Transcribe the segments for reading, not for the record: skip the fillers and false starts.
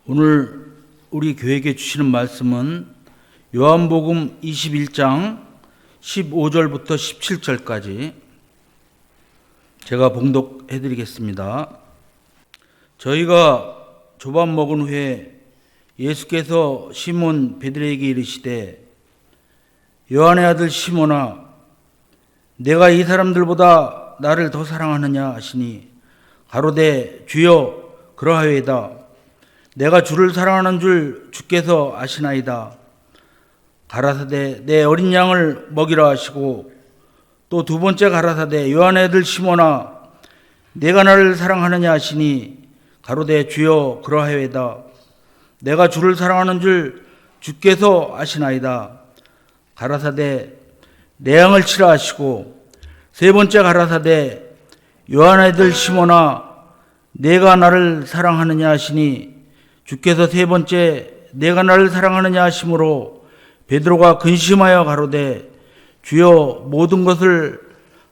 오늘 우리 교회에게 주시는 말씀은 요한복음 21장 15절부터 17절까지 제가 봉독해 드리겠습니다. 저희가 조밥 먹은 후에 예수께서 시몬 베드로에게 이르시되 요한의 아들 시몬아 내가 이 사람들보다 나를 더 사랑하느냐 하시니 가로되 주여 그러하여이다. 내가 주를 사랑하는 줄 주께서 아시나이다. 가라사대 내 어린 양을 먹이라 하시고 또 두 번째 가라사대 요한의 아들 시몬아 내가 나를 사랑하느냐 하시니 가로되 주여 그러하여이다. 내가 주를 사랑하는 줄 주께서 아시나이다. 가라사대 내 양을 치라 하시고 세 번째 가라사대 요한의 아들 시몬아 내가 나를 사랑하느냐 하시니 주께서 세 번째 내가 나를 사랑하느냐 하심으로 베드로가 근심하여 가로되 주여 모든 것을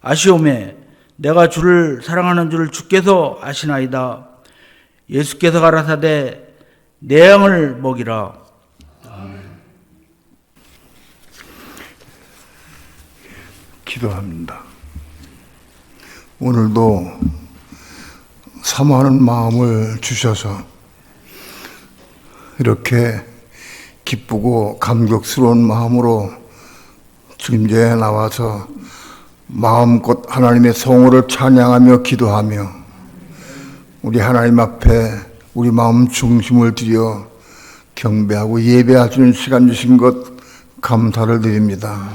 아시오매 내가 주를 사랑하는 줄 주께서 아시나이다. 예수께서 가라사대 내 양을 먹이라. 기도합니다. 오늘도 사모하는 마음을 주셔서 이렇게 기쁘고 감격스러운 마음으로 주님께 나와서 마음껏 하나님의 성호를 찬양하며 기도하며 우리 하나님 앞에 우리 마음 중심을 들여 경배하고 예배할 수 있는 시간 주신 것 감사를 드립니다.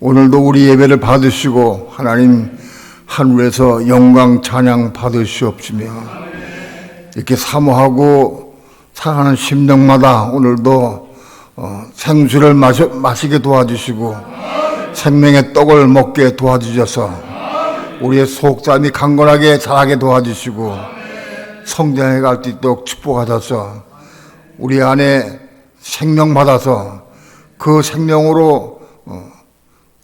오늘도 우리 예배를 받으시고 하나님 하늘에서 영광 찬양 받으시옵시며 이렇게 사모하고 사랑하는 심령마다 오늘도 생수를 마시게 도와주시고 생명의 떡을 먹게 도와주셔서 우리의 속담이 강건하게 자라게 도와주시고 성장해 갈 수 있도록 축복하셔서 우리 안에 생명 받아서 그 생명으로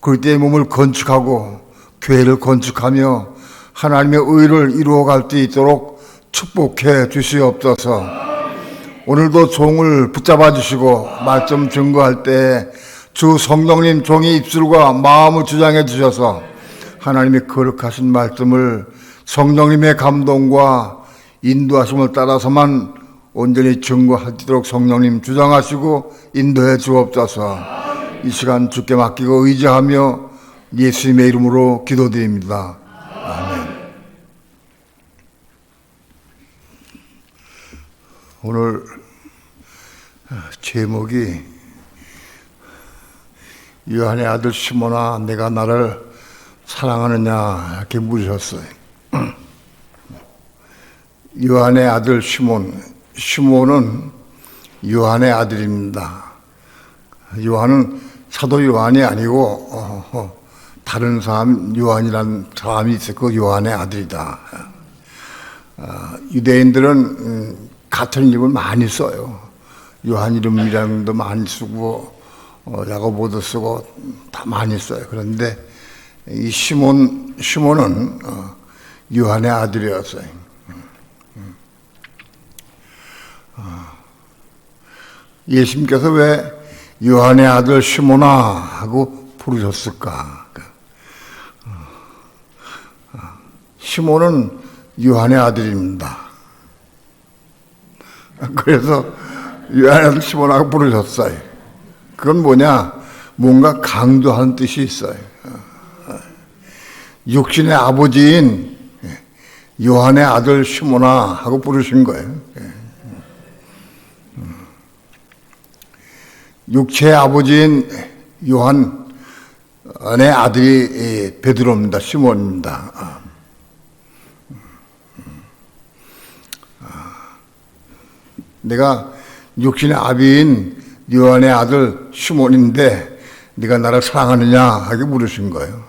그리스도의 몸을 건축하고 교회를 건축하며 하나님의 의를 이루어갈 수 있도록 축복해 주시옵소서. 오늘도 종을 붙잡아 주시고 말씀 증거할 때 주 성령님 종의 입술과 마음을 주장해 주셔서 하나님의 거룩하신 말씀을 성령님의 감동과 인도하심을 따라서만 온전히 증거할 수 있도록 성령님 주장하시고 인도해 주옵소서. 이 시간 주께 맡기고 의지하며 예수님의 이름으로 기도드립니다. 아멘. 오늘 제목이 요한의 아들 시몬아 내가 나를 사랑하느냐 이렇게 물으셨어요. 요한의 아들 시몬은 요한의 아들입니다. 요한은 사도 요한이 아니고 다른 사람 요한이라는 사람이 있어요. 그 요한의 아들이다. 유대인들은 같은 이름을 많이 써요. 요한 이름이랑도 많이 쓰고 야고보도 쓰고 다 많이 써요. 그런데 이 시몬은 요한의 아들이었어요. 예수님께서 왜 요한의 아들 시몬아 하고 부르셨을까? 시몬은 요한의 아들입니다. 그래서 요한의 아들 시몬하고 부르셨어요. 그건 뭐냐? 뭔가 강조하는 뜻이 있어요. 육신의 아버지인 요한의 아들 시몬아 하고 부르신 거예요. 육체의 아버지인 요한의 아들이 베드로입니다. 시몬입니다. 내가 육신의 아비인 요한의 아들 시몬인데 네가 나를 사랑하느냐 하게 물으신 거예요.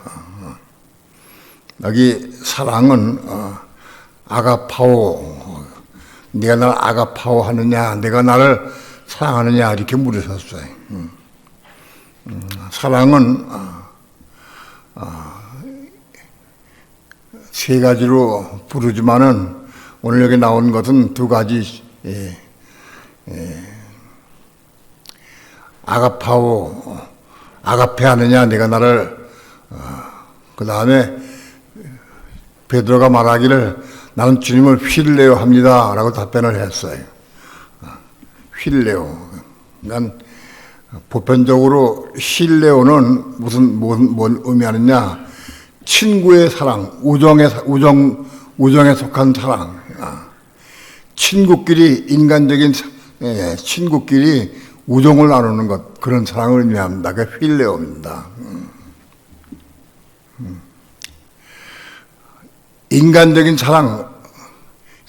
여기 사랑은 아가파오, 네가 나를 아가파오 하느냐, 내가 나를 사랑하느냐 이렇게 물으셨어요. 사랑은 세 가지로 부르지만은 오늘 여기 나온 것은 두 가지 아가페 하느냐, 내가 나를, 그 다음에 베드로가 말하기를 나는 주님을 휠레오 합니다. 라고 답변을 했어요. 휠레오. 난 보편적으로 힐레오는 뭔 의미하느냐? 친구의 사랑, 우정에 속한 사랑. 친구끼리, 인간적인, 친구끼리 우정을 나누는 것, 그런 사랑을 의미합니다. 그게 휠레오입니다. 인간적인 사랑,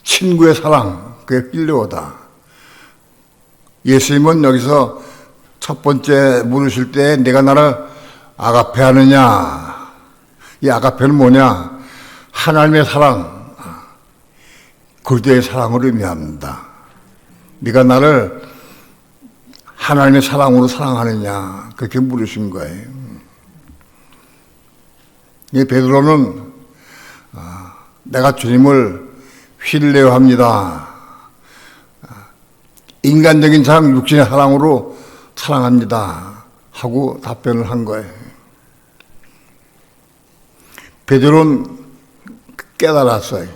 친구의 사랑, 그게 휠레오다. 예수님은 여기서 첫 번째 물으실 때 내가 나를 아가페 하느냐? 이 아가페는 뭐냐? 하나님의 사랑, 그리스도의 사랑을 의미합니다. 네가 나를 하나님의 사랑으로 사랑하느냐? 그렇게 물으신 거예요. 이 베드로는 내가 주님을 휠레오 합니다. 인간적인 사랑, 육신의 사랑으로 사랑합니다. 하고 답변을 한 거예요. 베드로는 깨달았어요.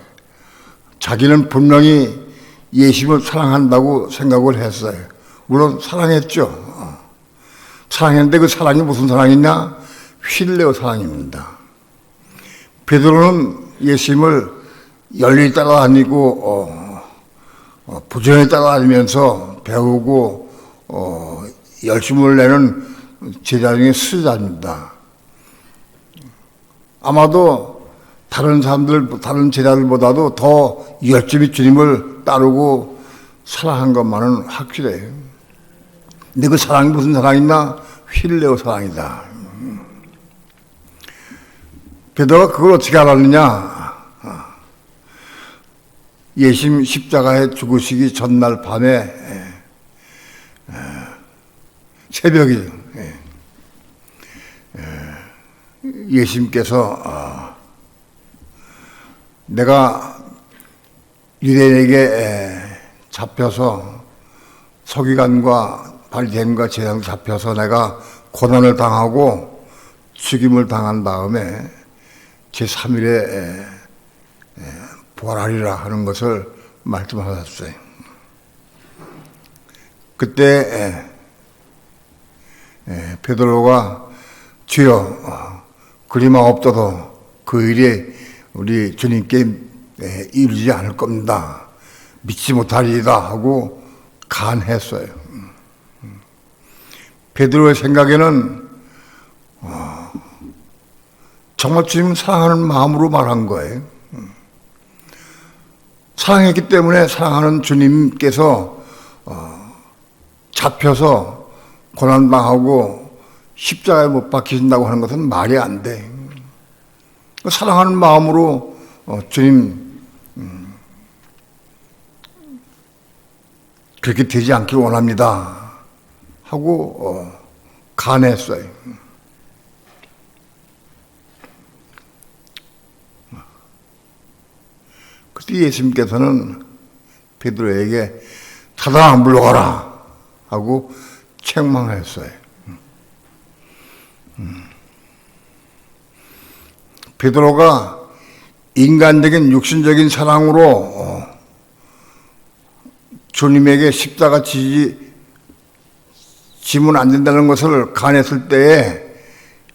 자기는 분명히 예수님을 사랑한다고 생각을 했어요. 물론 사랑했죠. 사랑했는데 그 사랑이 무슨 사랑이냐? 휠레오 사랑입니다. 베드로는 예수님을 열심히 따라다니고 부지런히 따라다니면서 배우고 열심을 내는 제자 중에 수제자입니다. 아마도 다른 제자들보다도 더 열심히 주님을 따르고 사랑한 것만은 확실해요. 근데 그 사랑이 무슨 사랑이냐? 휠레오 사랑이다. 베드로가 그걸 어떻게 알았느냐? 예수님 십자가에 죽으시기 전날 밤에 새벽이죠. 예수님께서 내가 유대인에게 잡혀서 서기관과 바리새인과 제사장 잡혀서 내가 고난을 당하고 죽임을 당한 다음에 제3일에 부활하리라 하는 것을 말씀하셨어요. 그때 베드로가 주여 그리마 없어도 그 일이 우리 주님께 이루지 않을 겁니다. 믿지 못하리이다 하고 간했어요. 베드로의 생각에는 정말 주님을 사랑하는 마음으로 말한 거예요. 사랑했기 때문에 사랑하는 주님께서 잡혀서 고난당하고 십자가에 못 박히신다고 하는 것은 말이 안 돼. 사랑하는 마음으로 주님 그렇게 되지 않길 원합니다 하고 간했어요. 그때 예수님께서는 베드로에게 사단아 물러가라 하고 책망했어요. 베드로가 인간적인 육신적인 사랑으로 주님에게 십자가 지면 안 된다는 것을 간했을 때에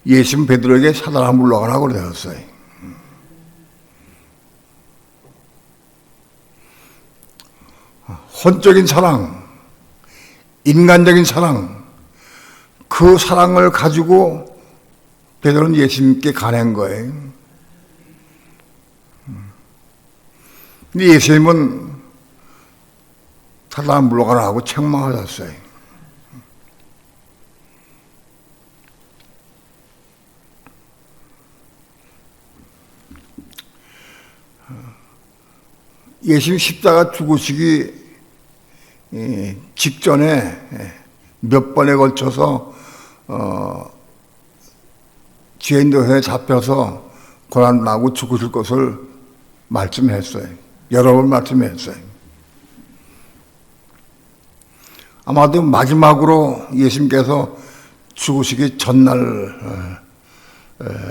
예수님 베드로에게 사단아 물러가라고 그러셨어요. 혼적인 사랑, 인간적인 사랑, 그 사랑을 가지고 베드로는 예수님께 간한 거예요. 근데 예수님은 사단아 물러가라 하고 책망하셨어요. 예수님 십자가 죽으시기 직전에 몇 번에 걸쳐서 죄인들에 잡혀서 고난당하고 죽으실 것을 말씀했어요. 여러 번 말씀했어요. 아마도 마지막으로 예수님께서 죽으시기 전날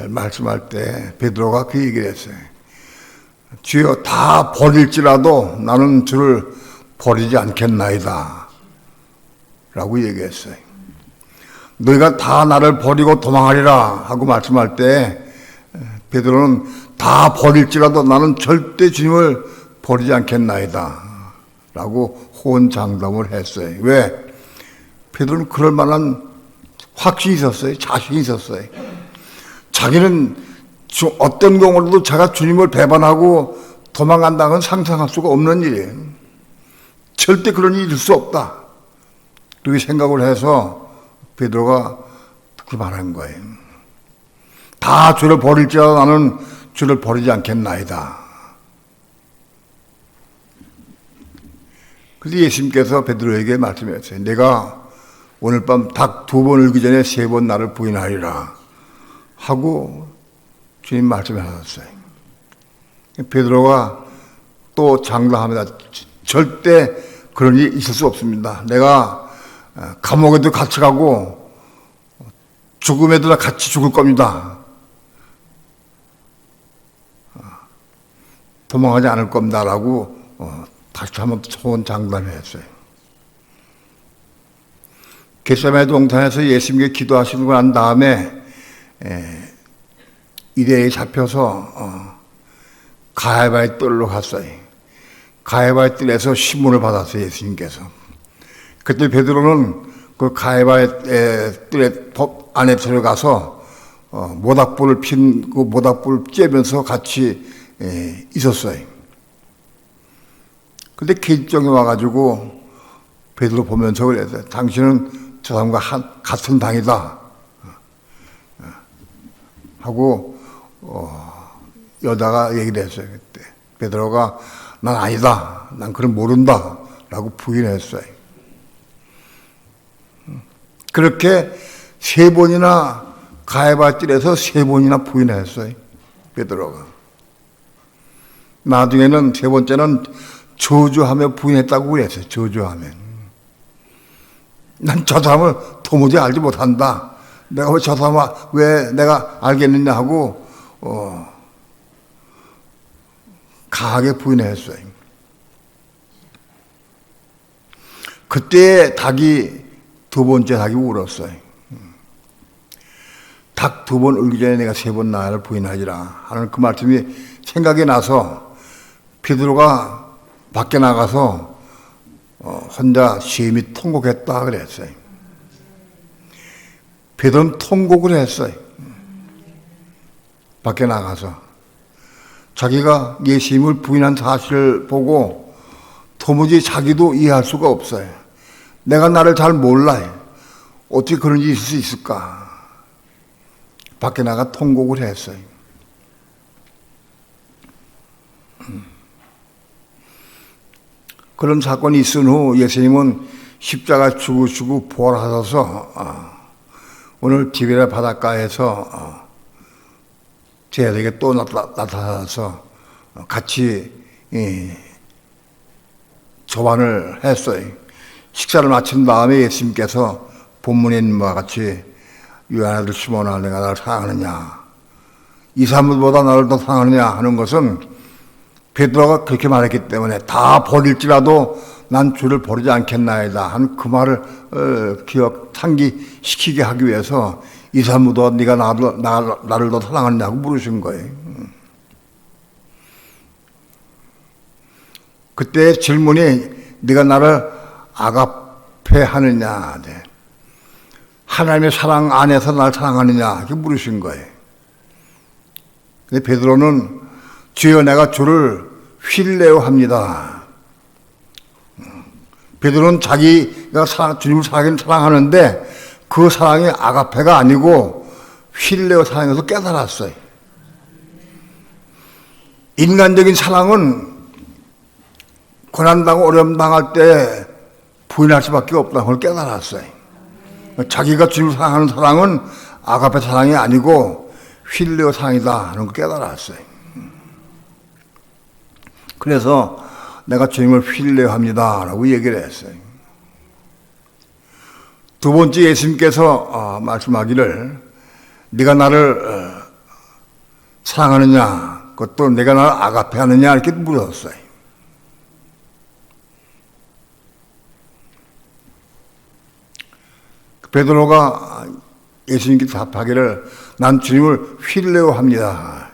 말씀할 때 베드로가 그 얘기를 했어요. 주여 다 버릴지라도 나는 주를 버리지 않겠나이다 라고 얘기했어요. 너희가 다 나를 버리고 도망하리라 하고 말씀할 때 베드로는 다 버릴지라도 나는 절대 주님을 버리지 않겠나이다 라고 호언장담을 했어요. 왜? 베드로는 그럴 만한 확신이 있었어요. 자신이 있었어요. 자기는 어떤 경우로도 제가 주님을 배반하고 도망간다는 건 상상할 수가 없는 일이에요. 절대 그런 일이 있을 수 없다. 그렇게 생각을 해서 베드로가 그렇게 말한 거예요. 다 주를 버릴지라도 나는 주를 버리지 않겠나이다. 그래서 예수님께서 베드로에게 말씀하셨어요. 내가 오늘 밤 닭 2번 울기 전에 3번 나를 부인하리라 하고 주님 말씀하셨어요. 베드로가 또 장담합니다. 절대 그런 일이 있을 수 없습니다. 내가 감옥에도 같이 가고 죽음에도 같이 죽을 겁니다. 도망하지 않을 겁니다라고 다시 한번 소원 장담했어요. 겟세마네 동산에서 예수님께 기도하시고 난 다음에 이대에 잡혀서 가야바의 뜰로 갔어요. 가야바의 뜰에서 신문을 받았어요. 예수님께서. 그때 베드로는 그 가야바의 뜰에 안에 들어가서 모닥불을 핀 그 모닥불을 쬐면서 같이 있었어요. 근데 계집종이 와가지고 베드로 보면서 그랬어요. 당신은 저 사람과 같은 당이다 하고 여자가 얘기를 했어요. 그때 베드로가 난 아니다, 난 그걸 모른다 라고 부인했어요. 그렇게 3번이나 가야바 뜰에서 3번이나 부인했어요. 베드로가. 나중에는 3번째는 저주하며 부인했다고 그랬어요. 저주하며. 난 저 사람을 도무지 알지 못한다. 내가 왜 저 사람을 왜 내가 알겠느냐 하고 강하게 부인했어요. 그때 닭이 2번째 닭이 울었어요. 닭 2번 울기 전에 내가 3번 나를 부인하리라 하는 그 말씀이 생각이 나서 베드로가 밖에 나가서 혼자 심히 통곡했다 그랬어요. 베드로는 통곡을 했어요. 밖에 나가서 자기가 예수님을 부인한 사실을 보고 도무지 자기도 이해할 수가 없어요. 내가 나를 잘 몰라요. 어떻게 그런 일이 있을 수 있을까? 밖에 나가 통곡을 했어요. 그런 사건이 있은 후 예수님은 십자가 죽으시고 부활하셔서 오늘 디베랴 바닷가에서 제자들에게 또 나타나서 같이 조반을 했어요. 식사를 마친 다음에 예수님께서 본문에 있는 바와 같이 유한 아들 시몬아 내가 나를 사랑하느냐 이 사람들보다 나를 더 사랑하느냐 하는 것은 베드로가 그렇게 말했기 때문에 다 버릴지라도 난 주를 버리지 않겠나이다 하는 그 말을 상기시키게 하기 위해서 이 사람보다 네가 나를 더 사랑하느냐고 물으신 거예요. 그때 질문이 네가 나를 아가페 하느냐 하나님의 사랑 안에서 나를 사랑하느냐 이렇게 물으신 거예요. 근데 베드로는 주여 내가 주를 휠레오합니다. 베드로는 자기가 주님을 사랑하는데 그 사랑이 아가페가 아니고 휠레오 사랑에서 깨달았어요. 인간적인 사랑은 고난당하고 어려움 당할 때 부인할 수밖에 없다는 걸 깨달았어요. 자기가 주님을 사랑하는 사랑은 아가페 사랑이 아니고 휠레오 사랑이다 하는 걸 깨달았어요. 그래서 내가 주님을 휠레오합니다 라고 얘기를 했어요. 두 번째 예수님께서 말씀하기를 네가 나를 사랑하느냐, 그것도 내가 나를 아가페하느냐 이렇게 물었어요. 베드로가 예수님께 답하기를 난 주님을 필레오합니다.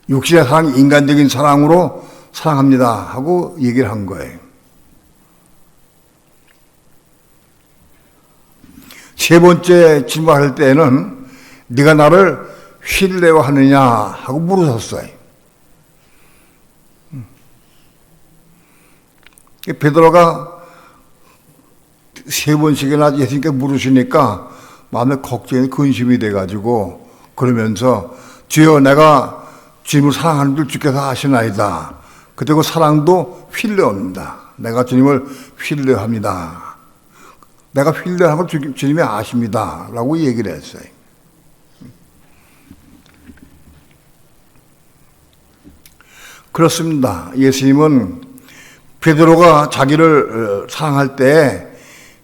육신의 사랑, 인간적인 사랑으로 사랑합니다 하고 얘기를 한 거예요. 세 번째 질문할 때에는 네가 나를 필레오하느냐 하고 물으셨어요. 베드로가 세 번씩이나 예수님께 물으시니까 마음에 걱정이 근심이 돼가지고 그러면서 주여 내가 주님을 사랑하는 줄 주께서 아시나이다. 그리고 사랑도 필레오입니다. 내가 주님을 필레오합니다. 내가 필레오한 걸 주님이 아십니다. 라고 얘기를 했어요. 그렇습니다. 예수님은 베드로가 자기를 사랑할 때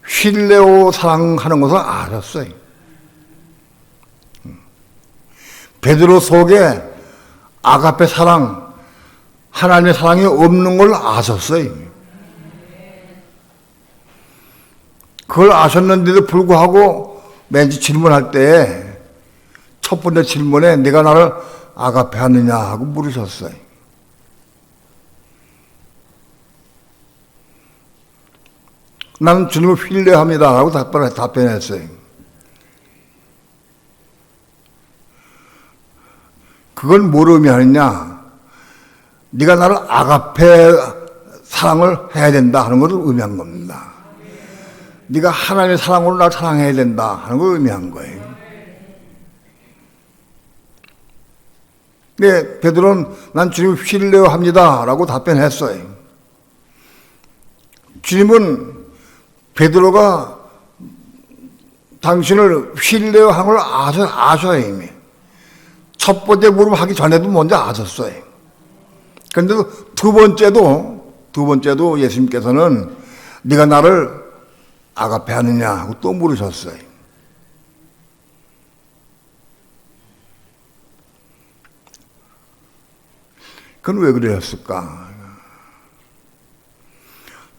필레오 사랑하는 것을 아셨어요. 베드로 속에 아가페 사랑, 하나님의 사랑이 없는 걸 아셨어요. 그걸 아셨는데도 불구하고 맨 질문할 때 첫 번째 질문에 네가 나를 아가페 하느냐 하고 물으셨어요. 나는 주님을 필레합니다 라고 답변했어요. 그건 뭘 의미하느냐? 네가 나를 아가페 사랑을 해야 된다 하는 것을 의미한 겁니다. 네가 하나님의 사랑으로 나를 사랑해야 된다 하는 걸 의미한 거예요. 네, 베드로는 난 주님을 필레합니다 라고 답변했어요. 주님은 베드로가 당신을 필레어한 걸 아셔요, 이미. 첫 번째 물음 하기 전에도 먼저 아셨어요. 그런데 두 번째도 예수님께서는 네가 나를 아가페 하느냐 하고 또 물으셨어요. 그건 왜 그러셨을까?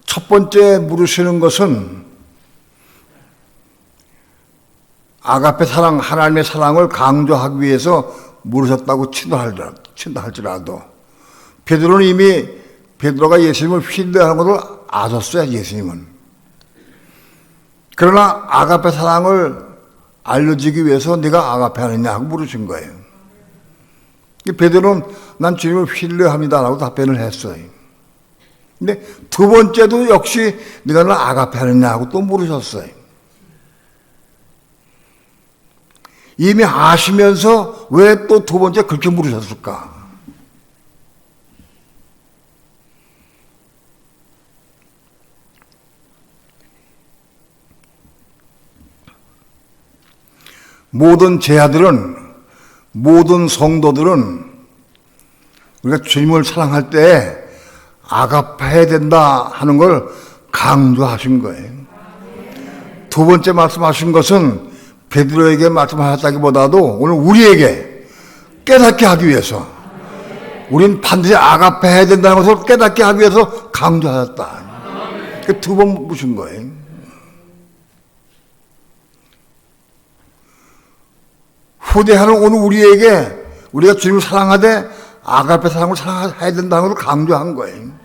첫 번째 물으시는 것은 아가페 사랑, 하나님의 사랑을 강조하기 위해서 물으셨다고 친다 할지라도 베드로는 이미 베드로가 예수님을 필레하는 것을 아셨어요, 예수님은. 그러나 아가페 사랑을 알려주기 위해서 네가 아가페 하느냐 하고 물으신 거예요. 베드로는 난 주님을 필레합니다 라고 답변을 했어요. 근데 두 번째도 역시 네가 나를 아가페 하느냐 하고 또 물으셨어요. 이미 아시면서 왜 또 두 번째 그렇게 물으셨을까? 모든 제자들은, 모든 성도들은 우리가 주님을 사랑할 때 아가페해야 된다 하는 걸 강조하신 거예요. 두 번째 말씀하신 것은 베드로에게 말씀하셨다기보다도 오늘 우리에게 깨닫게 하기 위해서, 우리는 반드시 아가페해야 된다는 것을 깨닫게 하기 위해서 강조하셨다. 두 번 묻으신 거예요. 후대하는 오늘 우리에게 우리가 주님을 사랑하되 아가페 사랑을 사랑해야 된다는 것을 강조한 거예요.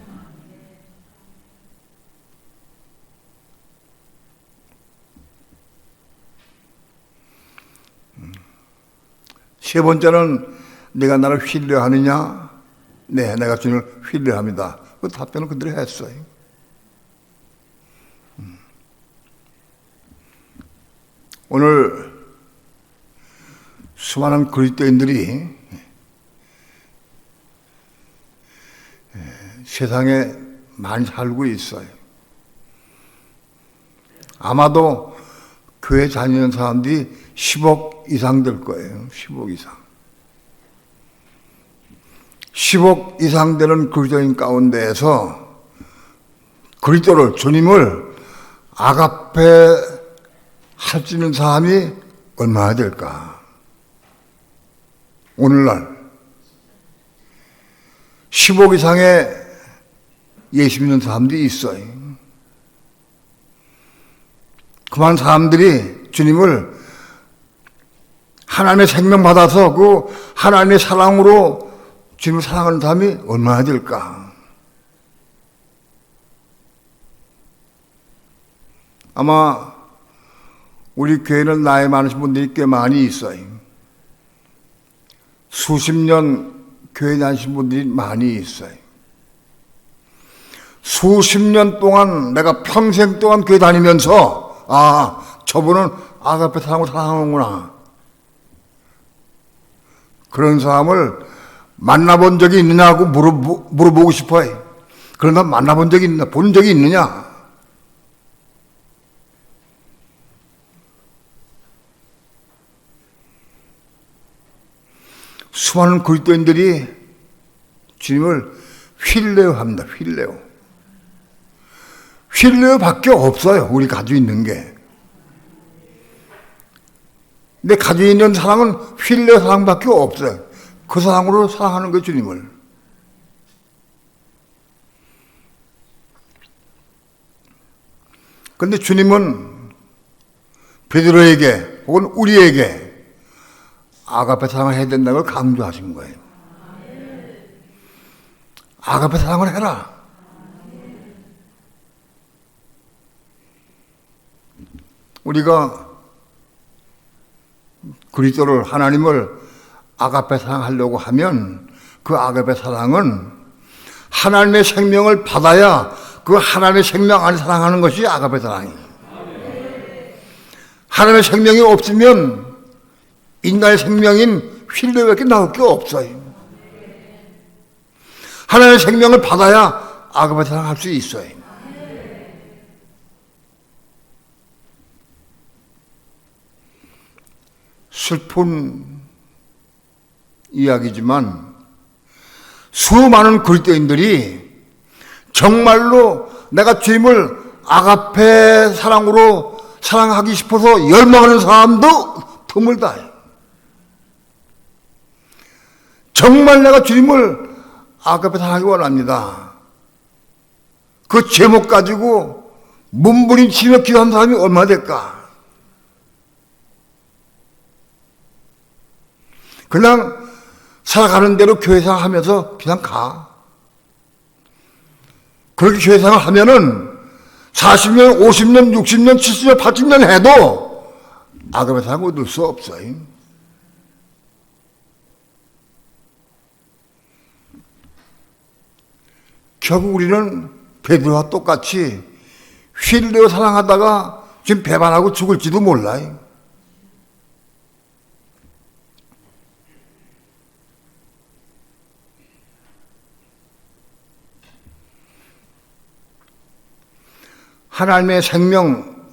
세 번째는 네가 나를 필레하느냐? 네, 내가 주님을 필레합니다. 그 답변은 그대로 했어요. 오늘 수많은 그리스도인들이 세상에 많이 살고 있어요. 아마도 교회 다니는 사람들이 10억 이상 될 거예요. 10억 이상. 10억 이상 되는 그리스도인 가운데에서 그리스도를, 주님을 아가페 할 수 있는 사람이 얼마나 될까? 오늘날 10억 이상의 예수 믿는 사람들이 있어요. 그 많은 사람들이 주님을 하나님의 생명 받아서 그 하나님의 사랑으로 주님을 사랑하는 사람이 얼마나 될까? 아마 우리 교회는 나이 많으신 분들이 꽤 많이 있어요. 수십 년 교회 다니신 분들이 많이 있어요. 수십 년 동안 내가 평생 동안 교회 다니면서 저분은 아가페 사랑을 사랑하는구나. 그런 사람을 만나본 적이 있느냐고 물어보고 싶어요. 그러나 만나본 적이 있느냐, 본 적이 있느냐? 수많은 그리스도인들이 주님을 휠레어합니다. 휠레어밖에 없어요. 우리 가지고 있는 게. 근데 가지고 있는 사랑은 휠레어 사랑밖에 없어요. 그 사랑으로 사랑하는 거예요, 주님을. 그런데 주님은 베드로에게 혹은 우리에게 아가페 사랑을 해야 된다는 걸 강조하신 거예요. 아가페 사랑을 해라. 우리가 그리스도를, 하나님을 아가페 사랑하려고 하면 그 아가페 사랑은 하나님의 생명을 받아야 그 하나님의 생명 안에 사랑하는 것이 아가페 사랑이에요. 하나님의 생명이 없으면 인간의 생명인 휠레어밖에 나올 게 없어요. 하나님의 생명을 받아야 아가페 사랑할 수 있어요. 슬픈 이야기지만 수많은 그리스도인들이 정말로 내가 주님을 아가페 사랑으로 사랑하기 싶어서 열망하는 사람도 드물다. 정말 내가 주님을 아가페 사랑하기 원합니다. 그 제목 가지고 몸부림치며 기도한 사람이 얼마나 될까? 그냥 살아가는 대로 교회생활 하면서 그냥 가. 그렇게 교회생활 하면은 40년, 50년, 60년, 70년, 80년 해도 아가페 사랑 얻을 수 없어요. 결국 우리는 베드로와 똑같이 휠레어 사랑하다가 지금 배반하고 죽을지도 몰라요. 하나님의 생명,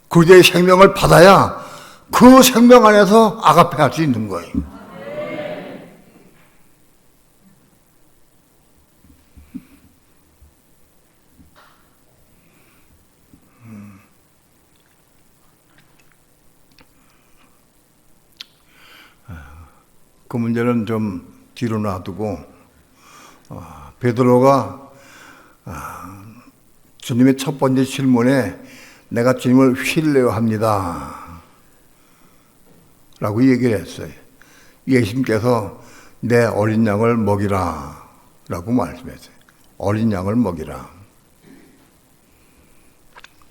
그리스도의 생명을 받아야 그 생명 안에서 아가페 할 수 있는 거예요. 그 문제는 좀 뒤로 놔두고 베드로가 주님의 첫 번째 질문에 내가 주님을 휠레어합니다 라고 얘기를 했어요. 예수님께서 내 어린 양을 먹이라 라고 말씀했어요. 어린 양을 먹이라.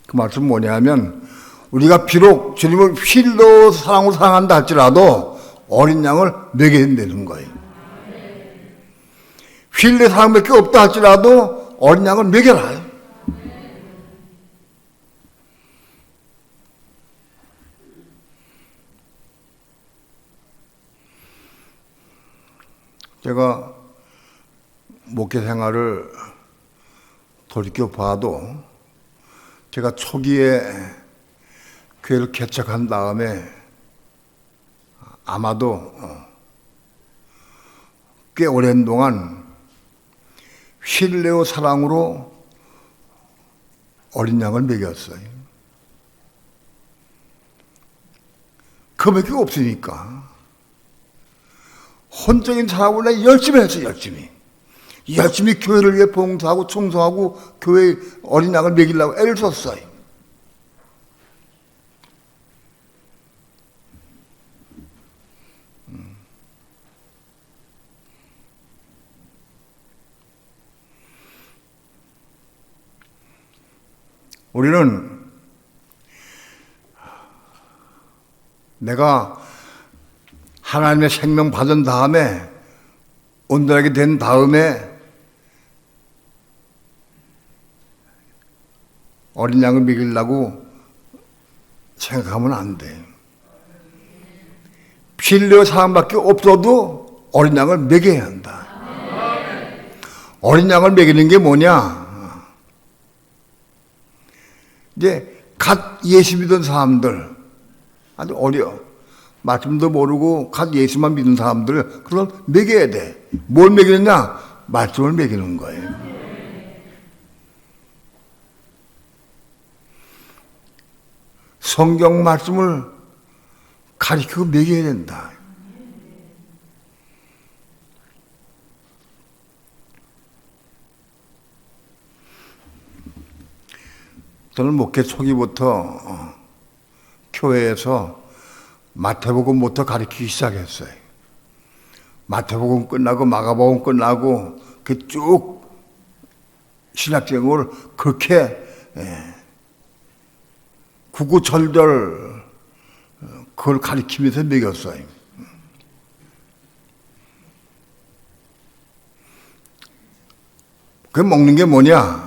그 말씀은 뭐냐면 우리가 비록 주님을 휠레어 사랑으로 사랑한다 할지라도 어린 양을 먹여야 되는 거예요. 휠레어 사랑밖에 없다 할지라도 어린 양을 먹여라. 제가 목회 생활을 돌이켜 봐도 제가 초기에 교회를 개척한 다음에 아마도 꽤 오랜 동안 휠레어 사랑으로 어린 양을 먹였어요. 그밖에 없으니까 혼적인 사람보다 열심히 했어. 열심히 교회를 위해 봉사하고 청소하고 교회 어린 양을 먹이려고 애를 썼어요. 우리는 내가 하나님의 생명 받은 다음에 온전하게 된 다음에 어린 양을 먹이려고 생각하면 안 돼. 필요 사람밖에 없어도 어린 양을 먹여야 한다. 어린 양을 먹이는 게 뭐냐? 이제 갓 예수 믿은 사람들, 아주 어려. 말씀도 모르고 갓 예수만 믿는 사람들, 그걸 먹여야 돼. 뭘 먹이느냐? 말씀을 먹이는 거예요. 성경 말씀을 가르치고 먹여야 된다. 저는 목회 초기부터 교회에서 마태복음부터 가르치기 시작했어요. 마태복음 끝나고 마가복음 끝나고 그 쭉 신학생활을 그렇게 구구절절 그걸 가르치면서 먹였어요. 그 먹는 게 뭐냐?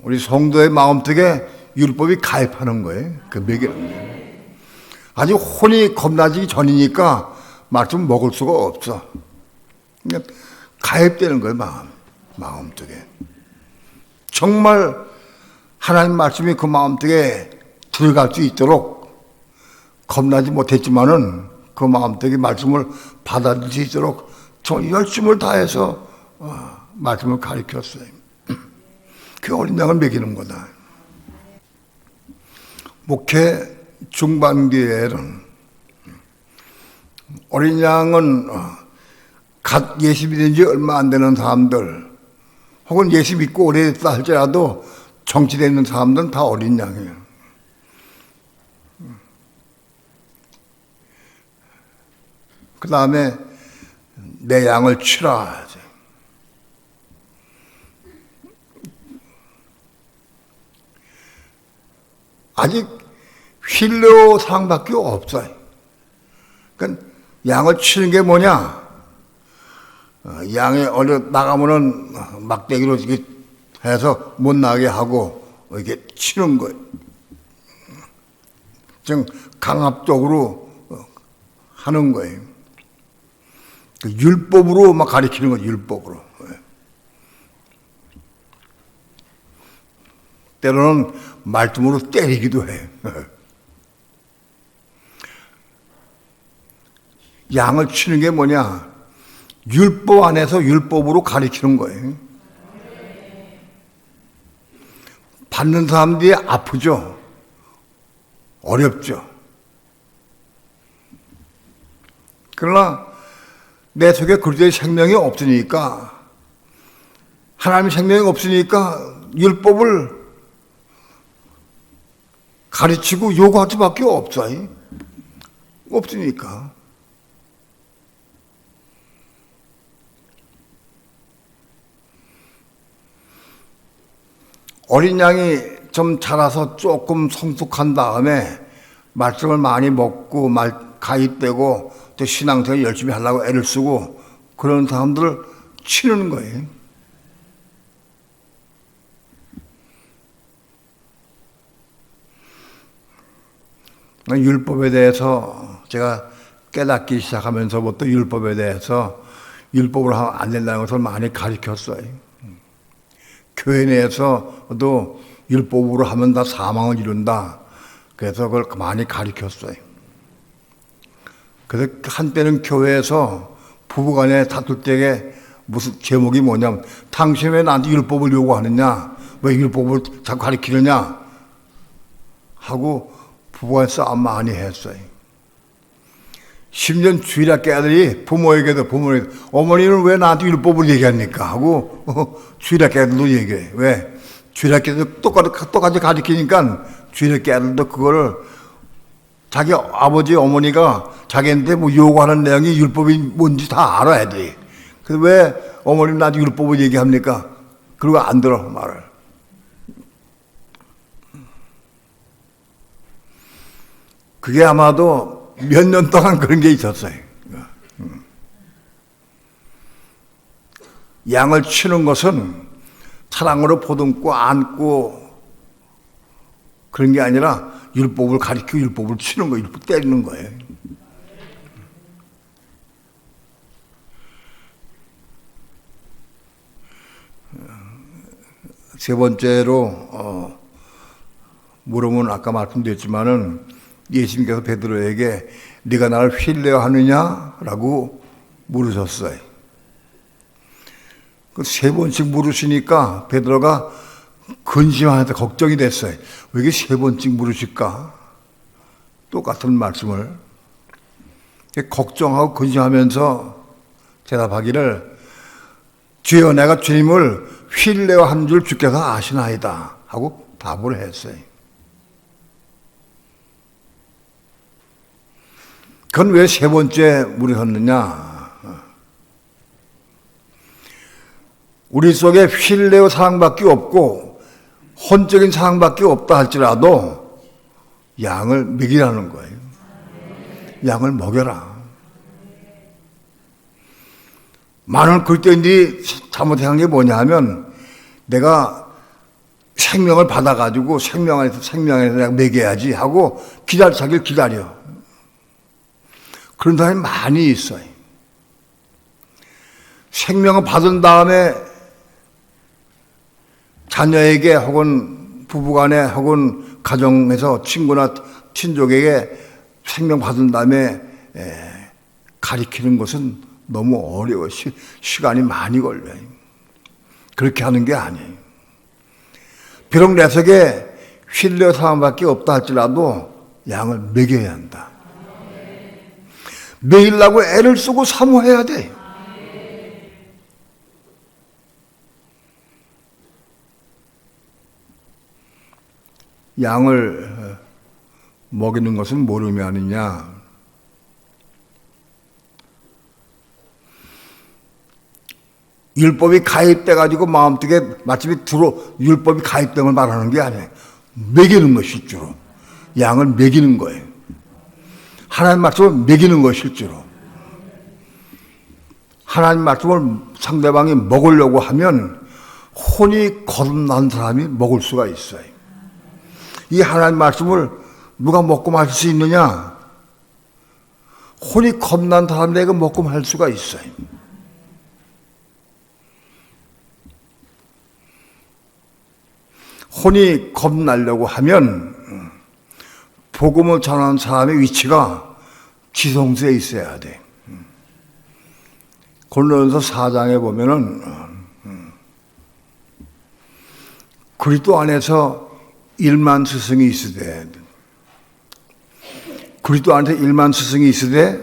우리 성도의 마음속에 율법이 가입하는 거예요. 그 먹이는 거예요. 아직 혼이 겁나기 전이니까 말씀 먹을 수가 없어. 그러니까 가입되는 거예요, 마음속에. 정말 하나님 말씀이 그 마음속에 들어갈 수 있도록 겁나지 못했지만은 그 마음속에 말씀을 받아들일 수 있도록 저 열심을 다해서 말씀을 가르쳤어요. 그 어린 양을 먹이는 거다. 목회 중반기에는 어린 양은 갓 예수 믿은 지 얼마 안 되는 사람들 혹은 예수 믿고 오래됐다 할지라도 정치되어 있는 사람들은 다 어린 양이에요. 그 다음에 내 양을 치라. 아직 휠로 상밖에 없어요. 그러니까 양을 치는 게 뭐냐? 양이 어디 나가면은 막대기로 이렇게 해서 못 나게 하고 이렇게 치는 거예요. 좀 강압적으로 하는 거예요. 율법으로 막 가리키는 거예요. 율법으로. 때로는 말씀으로 때리기도 해. 양을 치는 게 뭐냐? 율법 안에서 율법으로 가르치는 거예요. 받는 사람들이 아프죠? 어렵죠? 그러나 내 속에 그리스도의 생명이 없으니까, 하나님의 생명이 없으니까 율법을 가르치고 요구할 수밖에 없어요. 없으니까. 어린 양이 좀 자라서 조금 성숙한 다음에 말씀을 많이 먹고 가입되고 또 신앙생활 열심히 하려고 애를 쓰고 그런 사람들을 치는 거예요. 율법에 대해서 제가 깨닫기 시작하면서부터 율법에 대해서 율법으로 하면 안 된다는 것을 많이 가르쳤어요. 교회 내에서도 율법으로 하면 다 사망을 이룬다. 그래서 그걸 많이 가르쳤어요. 그래서 한때는 교회에서 부부간에 다툴 때에 무슨 제목이 뭐냐면 당신 왜 나한테 율법을 요구하느냐? 왜 율법을 자꾸 가르치느냐? 하고 부부간 싸움 많이 했어요. 10년 주일학교 애들이 부모에게도 어머니는 왜 나한테 율법을 얘기합니까? 하고 주일학교 애들도 얘기해. 왜? 주일학교 애들도 똑같이 가르치니까 주일학교 애들도 그거를 자기 아버지 어머니가 자기한테 뭐 요구하는 내용이 율법이 뭔지 다 알아 애들이. 그래서 왜 어머니는 나한테 율법을 얘기합니까? 그리고 안 들어 말을. 그게 아마도 몇 년 동안 그런 게 있었어요. 양을 치는 것은 사랑으로 보듬고 안고 그런 게 아니라 율법을 가리키고 율법을 치는 거예요. 율법 때리는 거예요. 세 번째로 물으면 아까 말씀드렸지만은 예수님께서 베드로에게 네가 나를 신뢰하느냐라고 물으셨어요. 그 세 번씩 물으시니까 베드로가 근심하면서 걱정이 됐어요. 왜 이게 세 번씩 물으실까? 똑같은 말씀을 걱정하고 근심하면서 대답하기를 주여 내가 주님을 신뢰한 줄 주께서 아시나이다 하고 답을 했어요. 그건 왜 세 번째 물으셨느냐? 우리 속에 신뢰와 사랑밖에 없고 혼적인 사랑밖에 없다 할지라도 양을 먹이라는 거예요. 양을 먹여라. 많은 그리스도인들이 잘못한 게 뭐냐 하면 내가 생명을 받아가지고 생명 안에서 내가 먹여야지 하고 자기를 기다려. 그런 사람이 많이 있어요. 생명을 받은 다음에 자녀에게 혹은 부부간에 혹은 가정에서 친구나 친족에게 생명 받은 다음에 가리키는 것은 너무 어려워요. 시간이 많이 걸려요. 그렇게 하는 게 아니에요. 비록 내 속에 신뢰 사항밖에 없다 할지라도 양을 먹여야 한다. 먹이려고 애를 쓰고 사모해야 돼. 양을 먹이는 것은 뭘 의미하느냐? 율법이 가입돼가지고 마음속에 마침이 율법이 가입된 걸 말하는 게 아니에요. 먹이는 것 실제로. 양을 먹이는 거예요. 하나님 말씀을 먹이는 것 실제로. 하나님 말씀을 상대방이 먹으려고 하면 혼이 거듭난 사람이 먹을 수가 있어요. 이 하나님 말씀을 누가 먹고 마실 수 있느냐? 혼이 겁난 사람에게 먹고 말 수가 있어요. 혼이 겁나려고 하면 복음을 전하는 사람의 위치가 지성소에 있어야 돼. 고린도전서 4장에 보면은 그리스도 안에서 1만 스승이 있으되 그리스도 안에서 1만 스승이 있으되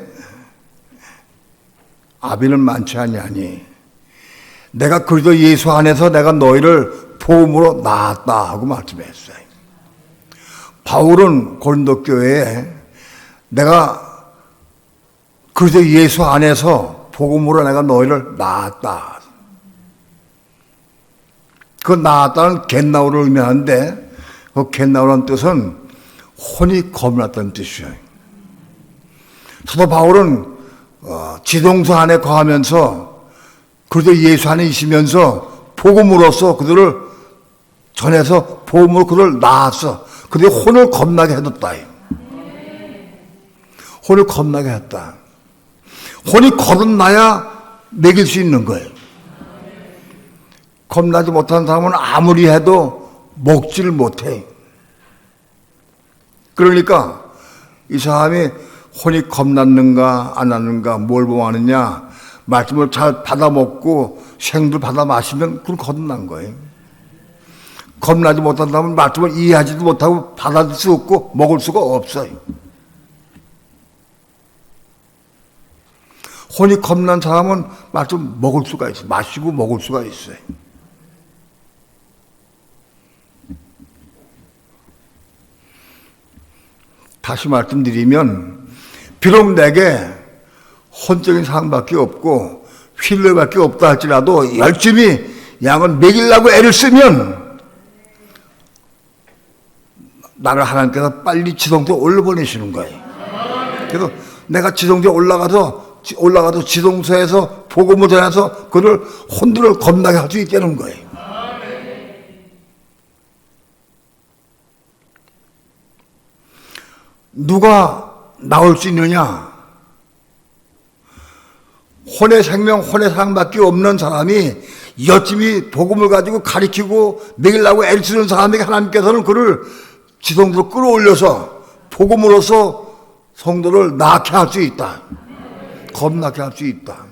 아비는 많지 아니하니 내가 그리스도 예수 안에서 내가 너희를 복음으로 낳았다 하고 말씀했어요. 바울은 고린도 교회에 내가 그리스도 예수 안에서 복음으로 내가 너희를 낳았다. 그 낳았다는 겟나우를 의미하는데 그 겟나우라는 뜻은 혼이 겁났다는 뜻이에요. 사도 바울은 지동서 안에 거하면서 그리스도 예수 안에 있으면서 복음으로써 그들을 전해서 복음으로 그들을 낳았어. 그들이 혼을 겁나게 해뒀다. 혼을 겁나게 했다. 혼이 거듭나야 먹일 수 있는 거예요. 겁나지 못하는 사람은 아무리 해도 먹지를 못해. 그러니까 이 사람이 혼이 겁났는가 안 났는가 뭘 보아하느냐, 말씀을 잘 받아 먹고 생들 받아 마시면 그건 거듭난 거예요. 겁나지 못한다면 말씀을 이해하지도 못하고 받아들일 수 없고 먹을 수가 없어요. 혼이 겁난 사람은 말씀 먹을 수가 있어요. 마시고 먹을 수가 있어요. 다시 말씀드리면 비록 내게 혼적인 사항밖에 없고 휠러밖에 없다 할지라도 열심히 양을 먹이려고 애를 쓰면 나를 하나님께서 빨리 지성소에 올려보내시는 거예요. 그래서 내가 지성소에 올라가서 지성소에서 복음을 전해서 그를 혼들을 겁나게 할 수 있다는 거예요. 누가 나올 수 있느냐? 혼의 생명, 혼의 사랑밖에 없는 사람이 열심히 복음을 가지고 가리키고 먹이려고 애를 쓰는 사람에게 하나님께서는 그를 지성소로 끌어올려서 복음으로서 성도를 낳게 할 수 있다. 겁나게 할 수 있다.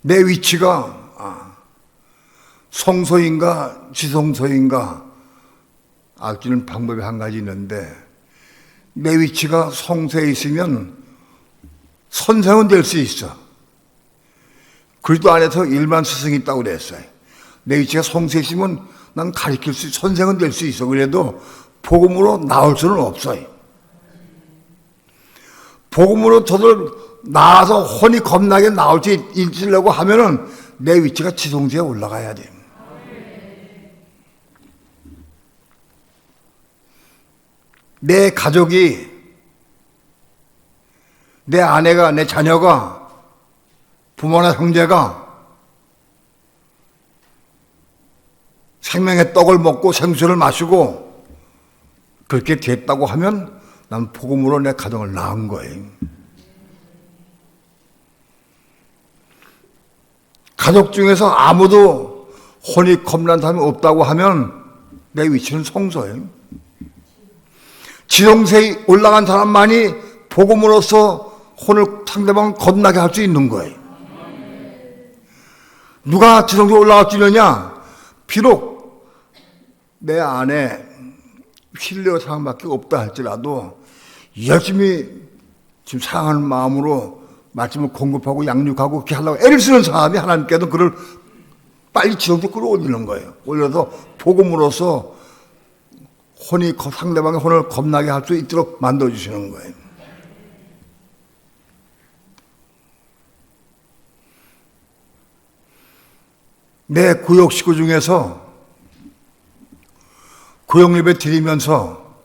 내 위치가 성소인가 지성소인가 알기는 방법이 한 가지 있는데 내 위치가 성소에 있으면 선생은 될 수 있어. 그리스도 안에서 일만 스승이 있다고 그랬어요. 내 위치가 성소에 있으면 난 가르칠 수 선생은 될 수 있어. 그래도 복음으로 나올 수는 없어요. 복음으로 저들 나와서 혼이 겁나게 나올 수 있으려고 하면은 내 위치가 지성소에 올라가야 돼. 내 가족이, 내 아내가, 내 자녀가, 부모나 형제가 생명의 떡을 먹고 생수를 마시고 그렇게 됐다고 하면 난 복음으로 내 가정을 낳은 거예요. 가족 중에서 아무도 혼이 겁난 사람이 없다고 하면 내 위치는 성소예요. 지성소에 올라간 사람만이 복음으로서 혼을 상대방을 겁나게 할 수 있는 거예요. 누가 지성소에 올라갈 수 있느냐? 비록 내 안에 휠레어 사항밖에 없다 할지라도 열심히 지금 사랑하는 마음으로 말씀을 공급하고 양육하고 그렇게 하려고 애를 쓰는 사람이 하나님께서 그를 빨리 지성소에 끌어올리는 거예요. 올려서 복음으로서 상대방의 혼을 겁나게 할 수 있도록 만들어주시는 거예요. 내 구역 식구 중에서 구역 예배 드리면서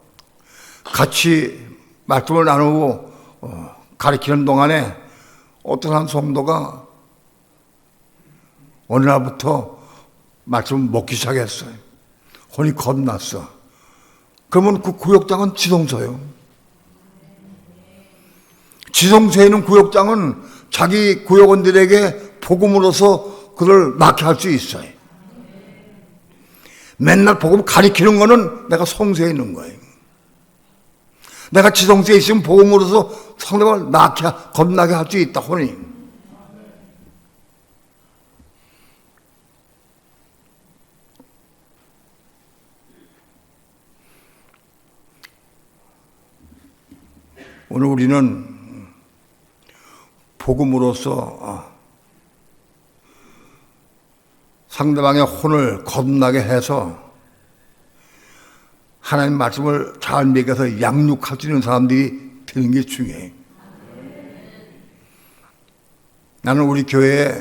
같이 말씀을 나누고 가르치는 동안에 어떤 한 성도가 어느 날부터 말씀을 먹기 시작했어요. 혼이 겁났어. 그러면 그 구역장은 지성소예요. 지성소에 있는 구역장은 자기 구역원들에게 복음으로서 그를 낳게 할 수 있어요. 맨날 복음 가리키는 거는 내가 성소에 있는 거예요. 내가 지성소에 있으면 복음으로서 상대방을 낳게, 겁나게 할 수 있다, 혼이. 오늘 우리는 복음으로서 상대방의 혼을 겁나게 해서 하나님 말씀을 잘 먹여서 양육할 수 있는 사람들이 되는 게 중요해요. 나는 우리 교회에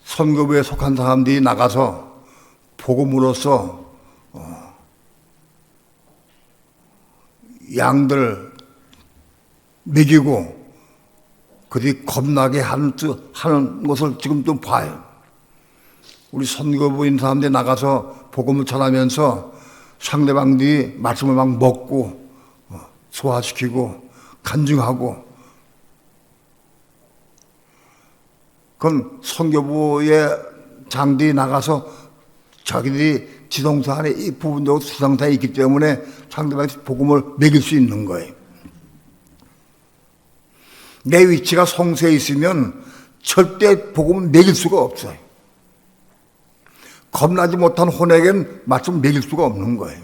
선교부에 속한 사람들이 나가서 복음으로서 양들 먹이고 그들이 겁나게 하는 것을 지금 좀 봐요. 우리 선교부인 사람들이 나가서 복음을 전하면서 상대방들이 말씀을 막 먹고 소화시키고 간증하고, 그럼 선교부의 장들이 나가서 자기들이 지성소 안에 이 부분적으로 수성사에 있기 때문에 상대방의 복음을 먹일 수 있는 거예요. 내 위치가 성소에 있으면 절대 복음을 먹일 수가 없어요. 겁나지 못한 혼에겐 말씀 먹일 수가 없는 거예요.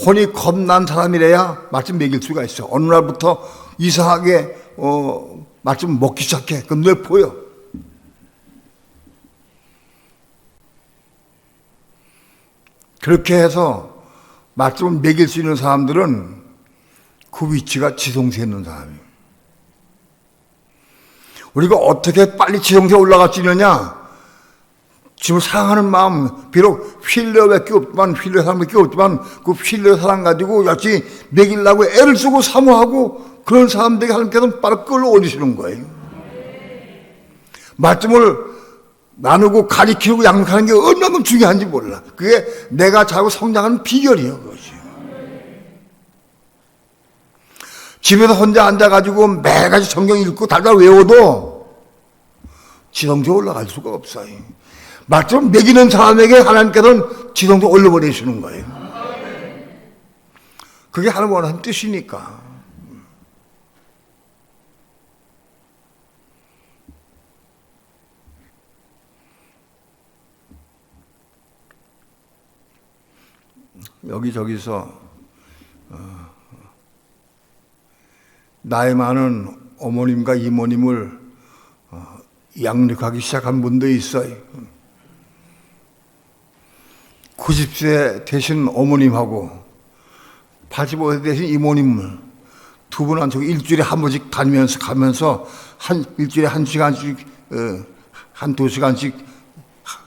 혼이 겁난 사람이래야 말씀 먹일 수가 있어. 어느 날부터 이상하게 말씀 먹기 시작해. 그 눈에 보여. 그렇게 해서 말씀을 먹일 수 있는 사람들은 그 위치가 지성소에 있는 사람이에요. 우리가 어떻게 빨리 지성소에 올라갈 수 있느냐? 지금 사랑하는 마음, 비록 필요밖에 없지만, 필요 사람밖에 없지만, 그 필요 사랑 가지고 역시 먹이려고 애를 쓰고 사모하고 그런 사람들에게 하나님께서 바로 끌어올리시는 거예요. 말씀을 나누고 가리키고 양육하는 게 얼마나 중요한지 몰라. 그게 내가 자고 성장하는 비결이에요, 그것이. 집에서 혼자 앉아가지고 매가지 성경 읽고 달달 외워도 지성소에 올라갈 수가 없어요. 말씀 먹이는 사람에게 하나님께서는 지성소에 올려버리시는 거예요. 그게 하나님 원하는 뜻이니까. 여기저기서 나이 많은 어머님과 이모님을 양육하기 시작한 분도 있어요. 90세 되신 어머님하고 85세 되신 이모님을 두 분 한 일주일에 한 번씩 가면서 일주일에 한 시간씩 한두 시간씩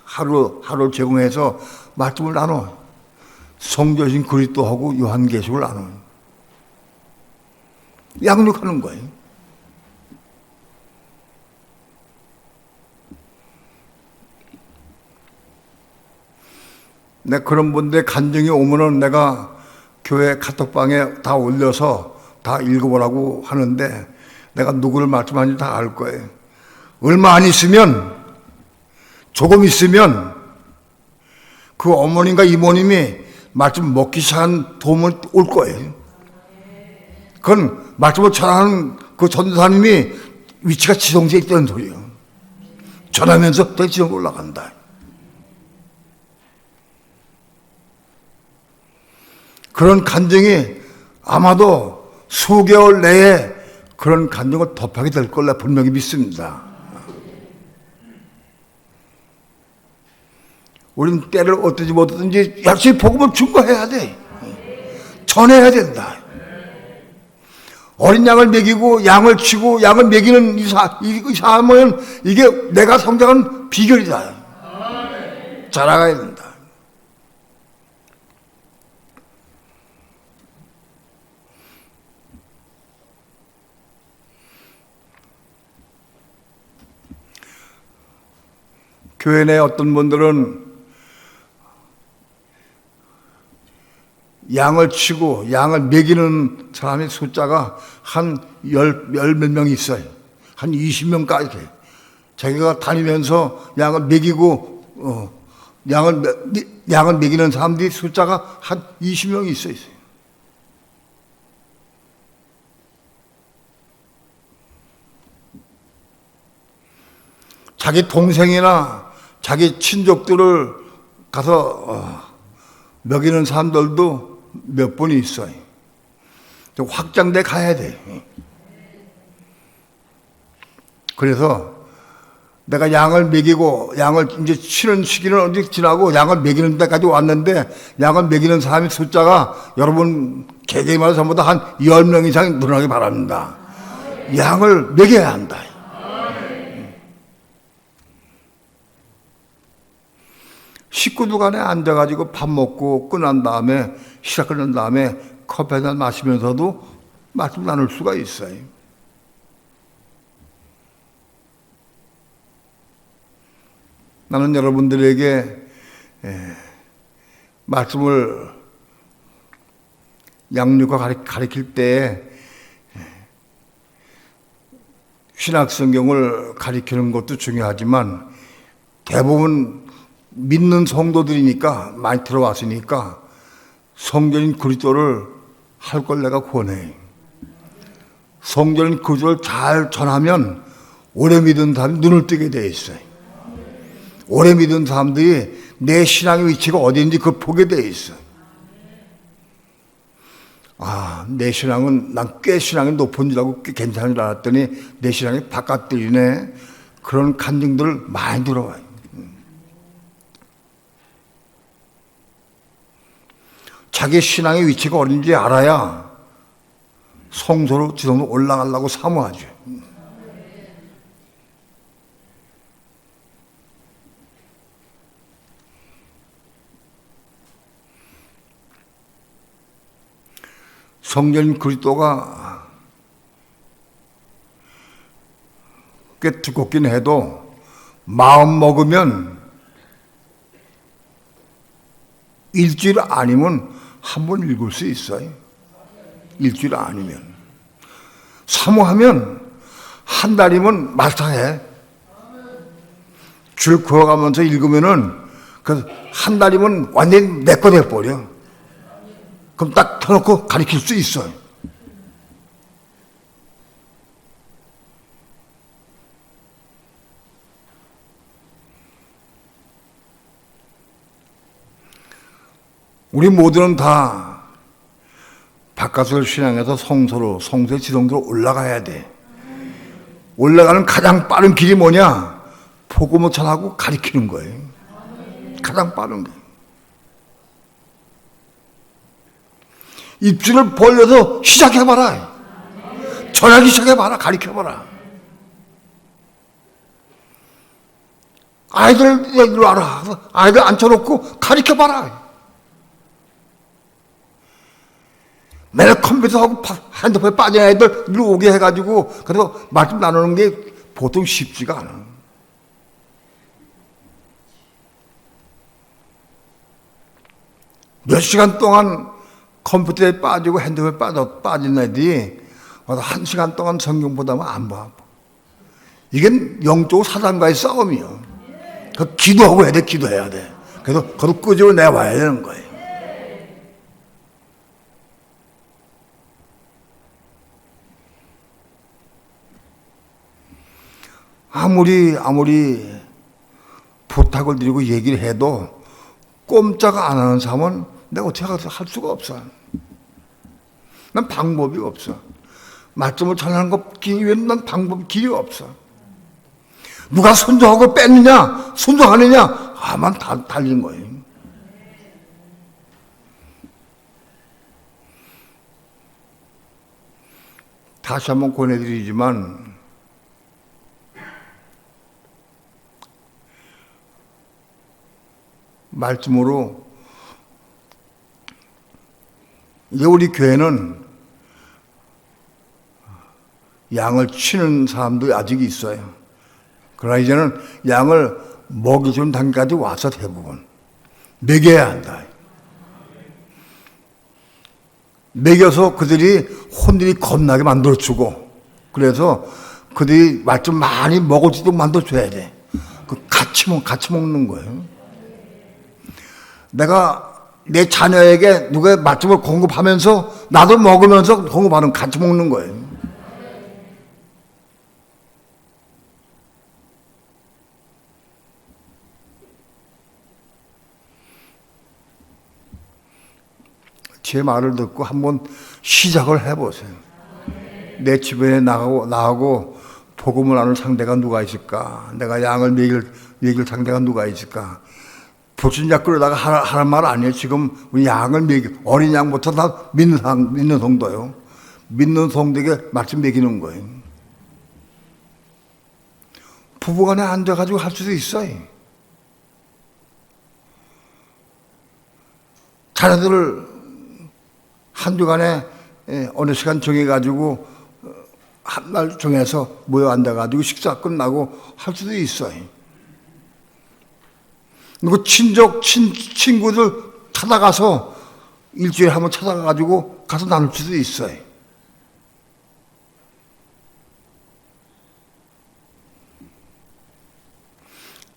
하루 제공해서 말씀을 나눠. 성교신 그리스도하고 요한계시록을 나눠. 양육하는 거예요. 내 그런 분들 간증이 오면은 내가 교회 카톡방에 다 올려서 다 읽어보라고 하는데 내가 누구를 말씀하는지 다 알 거예요. 얼마 안 있으면, 조금 있으면 그 어머님과 이모님이 말씀 먹기 시작한 도움을 올 거예요. 그건 말씀을 전하는 그 전도사님이 위치가 지성소에 있다는 소리예요. 전하면서 또 지성소에 올라간다. 그런 간증이 아마도 수개월 내에 그런 간증을 덮하게 될 걸로 분명히 믿습니다. 우리는 때를 어떠지 못하든지 역시 복음을 증거해야 돼. 전해야 된다. 어린 양을 먹이고 양을 치고 양을 먹이는 이 삶은 이게 내가 성장한 비결이다. 자라가야 된다. 교회 내 어떤 분들은 양을 치고 양을 먹이는 사람의 숫자가 한 열 몇 명 있어요. 한 20명까지 돼요. 자기가 다니면서 양을 먹이고 양을 먹이는 사람들이 숫자가 한 20명이 있어요. 자기 동생이나 자기 친족들을 가서 먹이는 사람들도 몇 분이 있어요. 확장돼 가야 돼. 그래서 내가 양을 먹이고 양을 이제 치는 시기는 언제 지나고 양을 먹이는 데까지 왔는데 양을 먹이는 사람의 숫자가 여러분 개개인마다 전부 다 한 10명 이상 늘어나기 바랍니다. 양을 먹여야 한다. 식구들 간에 앉아가지고 밥 먹고 끝난 다음에 시작 끝난 다음에 커피 한잔 마시면서도 말씀 나눌 수가 있어요. 나는 여러분들에게 말씀을 양육과 가르칠 때 신학성경을 가르치는 것도 중요하지만 대부분 믿는 성도들이니까 많이 들어왔으니까 성전인 그리스도를 할 걸 내가 권해. 성전인 그리스도를 잘 전하면 오래 믿은 사람이 눈을 뜨게 돼 있어요. 오래 믿은 사람들이 내 신앙의 위치가 어디인지 그걸 보게 돼 있어요. 아, 내 신앙은 난 꽤 신앙이 높은 줄 알고 꽤 괜찮은 줄 알았더니 내 신앙이 바깥들이네. 그런 간증들 많이 들어와요. 자기 신앙의 위치가 어딘지 알아야 성소로 지성으로 올라가려고 사모하죠. 성전 그리스도가 꽤 두껍긴 해도 마음 먹으면 일주일 아니면 한 번 읽을 수 있어요. 일주일 아니면. 사모하면 한 달이면 말타해. 줄 그어가면서 읽으면은 그 한 달이면 완전히 내 거 돼버려. 그럼 딱 켜놓고 가르칠 수 있어요. 우리 모두는 다 바깥을 신앙해서 성소의 지성소로 올라가야 돼. 올라가는 가장 빠른 길이 뭐냐? 복음을 전하고 가르치는 거예요. 가장 빠른 게. 입술을 벌려서 시작해봐라. 전하기 시작해봐라. 가르쳐봐라. 아이들 이리 와라. 아이들 앉혀놓고 가르쳐봐라. 맨날 컴퓨터하고 핸드폰에 빠진 애들 이리 오게 해가지고 그래서 말씀 나누는 게 보통 쉽지가 않아. 몇 시간 동안 컴퓨터에 빠지고 핸드폰에 빠진 애들이 1시간 동안 성경 보다만 안 봐. 이게 영적 사단과의 싸움이요. 그 기도하고 해야 돼, 기도해야 돼. 그래서 그걸 끄집어 내와야 되는 거예요. 아무리 부탁을 드리고 얘기를 해도 꼼짝 안 하는 사람은 내가 어떻게 할 수가 없어. 난 방법이 없어. 말씀을 전하는 것 기회는 난 길이 없어. 누가 순종하고 뺐느냐, 순종하느냐, 아만 달린 거예요. 다시 한번 권해드리지만 말씀으로 이제 우리 교회는 양을 치는 사람도 아직 있어요. 그러나 이제는 양을 먹이주는 단계까지 와서 대부분 먹여야 한다. 먹여서 그들이 혼들이 겁나게 만들어주고 그래서 그들이 말씀 많이 먹어주도록 만들어줘야 돼. 같이 먹는 거예요. 내가 내 자녀에게 누가 말씀을 공급하면서 나도 먹으면서 공급하는 같이 먹는 거예요. 제 말을 듣고 한번 시작을 해보세요. 내 주변에 나하고 복음을 아는 상대가 누가 있을까? 내가 양을 먹일 상대가 누가 있을까? 불신자 끌어다가 하란 말 아니에요. 지금 우리 양을 어린 양부터 다 믿는 성도요. 믿는 성도에게 말씀 먹이는 거예요. 부부간에 앉아가지고 할 수도 있어요. 자녀들을 한 주간에 어느 시간 정해가지고 한 날 정해서 모여 앉아가지고 식사 끝나고 할 수도 있어요. 그리고 친구들 찾아가서 일주일에 한번 찾아가가지고 가서 나눌 수도 있어요.